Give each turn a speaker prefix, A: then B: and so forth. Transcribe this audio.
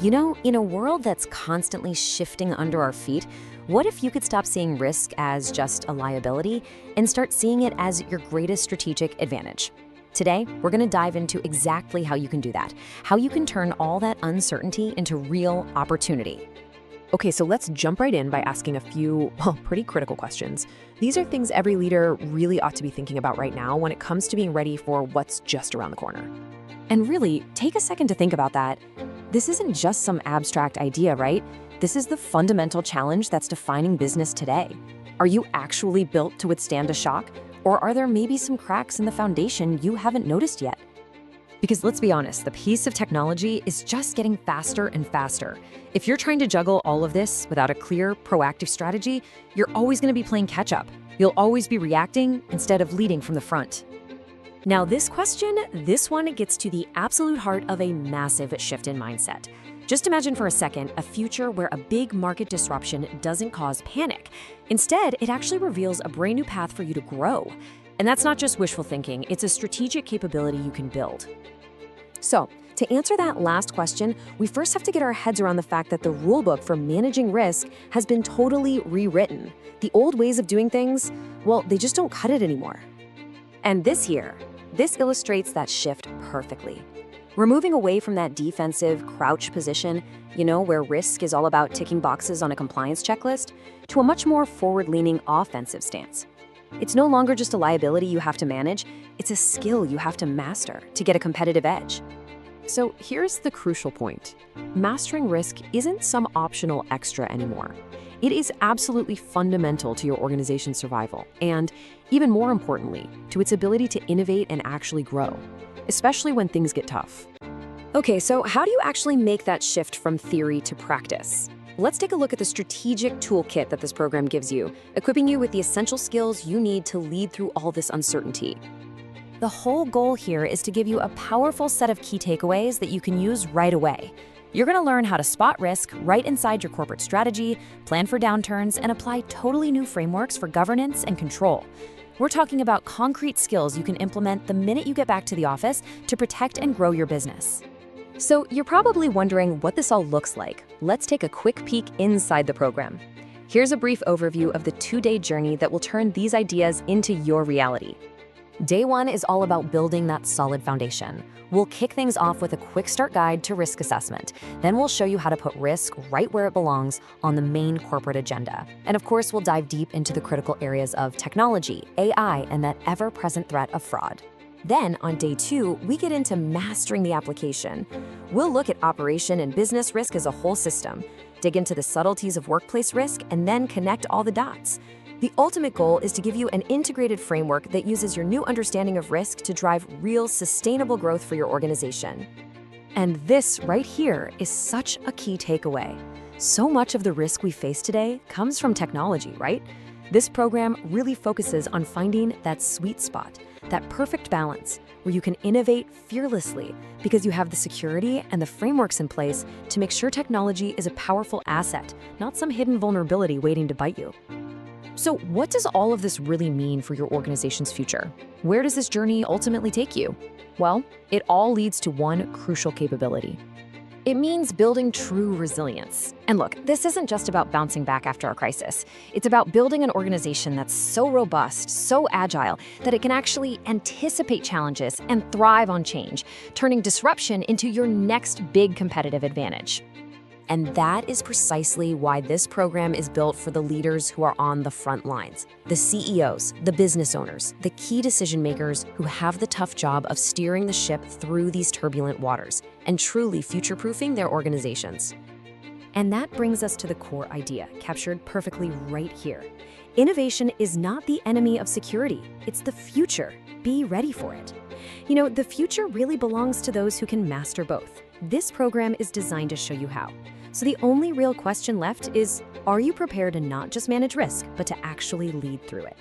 A: In a world that's constantly shifting under our feet, what if you could stop seeing risk as just a liability and start seeing it as your greatest strategic advantage? Today, we're going to dive into exactly how you can do that, how you can turn all that uncertainty into real opportunity.
B: Okay, so let's jump right in by asking a few, pretty critical questions. These are things every leader really ought to be thinking about right now when it comes to being ready for what's just around the corner.
A: And really, take a second to think about that. This isn't just some abstract idea, right? This is the fundamental challenge that's defining business today. Are you actually built to withstand a shock? Or are there maybe some cracks in the foundation you haven't noticed yet? Because let's be honest, the pace of technology is just getting faster and faster. If you're trying to juggle all of this without a clear, proactive strategy, you're always going to be playing catch-up. You'll always be reacting instead of leading from the front. Now, this one gets to the absolute heart of a massive shift in mindset. Just imagine for a second a future where a big market disruption doesn't cause panic. Instead, it actually reveals a brand new path for you to grow. And that's not just wishful thinking, it's a strategic capability you can build. So, to answer that last question, we first have to get our heads around the fact that the rulebook for managing risk has been totally rewritten. The old ways of doing things, well, they just don't cut it anymore. And this illustrates that shift perfectly. We're moving away from that defensive crouch position, where risk is all about ticking boxes on a compliance checklist, to a much more forward-leaning offensive stance. It's no longer just a liability you have to manage, it's a skill you have to master to get a competitive edge.
B: So here's the crucial point. Mastering risk isn't some optional extra anymore. It is absolutely fundamental to your organization's survival, and even more importantly, to its ability to innovate and actually grow, especially when things get tough.
A: Okay, so how do you actually make that shift from theory to practice? Let's take a look at the strategic toolkit that this program gives you, equipping you with the essential skills you need to lead through all this uncertainty. The whole goal here is to give you a powerful set of key takeaways that you can use right away. You're going to learn how to spot risk right inside your corporate strategy, plan for downturns, and apply totally new frameworks for governance and control. We're talking about concrete skills you can implement the minute you get back to the office to protect and grow your business. So you're probably wondering what this all looks like. Let's take a quick peek inside the program. Here's a brief overview of the 2-day journey that will turn these ideas into your reality. Day 1 is all about building that solid foundation. We'll kick things off with a quick start guide to risk assessment. Then we'll show you how to put risk right where it belongs on the main corporate agenda. And of course, we'll dive deep into the critical areas of technology, AI, and that ever-present threat of fraud. Then, on day 2, we get into mastering the application. We'll look at operation and business risk as a whole system, dig into the subtleties of workplace risk, and then connect all the dots. The ultimate goal is to give you an integrated framework that uses your new understanding of risk to drive real, sustainable growth for your organization. And this right here is such a key takeaway. So much of the risk we face today comes from technology, right? This program really focuses on finding that sweet spot, that perfect balance, where you can innovate fearlessly because you have the security and the frameworks in place to make sure technology is a powerful asset, not some hidden vulnerability waiting to bite you. So what does all of this really mean for your organization's future? Where does this journey ultimately take you? Well, it all leads to one crucial capability. It means building true resilience. And look, this isn't just about bouncing back after a crisis. It's about building an organization that's so robust, so agile, that it can actually anticipate challenges and thrive on change, turning disruption into your next big competitive advantage. And that is precisely why this program is built for the leaders who are on the front lines, the CEOs, the business owners, the key decision makers who have the tough job of steering the ship through these turbulent waters and truly future-proofing their organizations. And that brings us to the core idea, captured perfectly right here. Innovation is not the enemy of security, it's the future. Be ready for it. The future really belongs to those who can master both. This program is designed to show you how. So the only real question left is, are you prepared to not just manage risk, but to actually lead through it?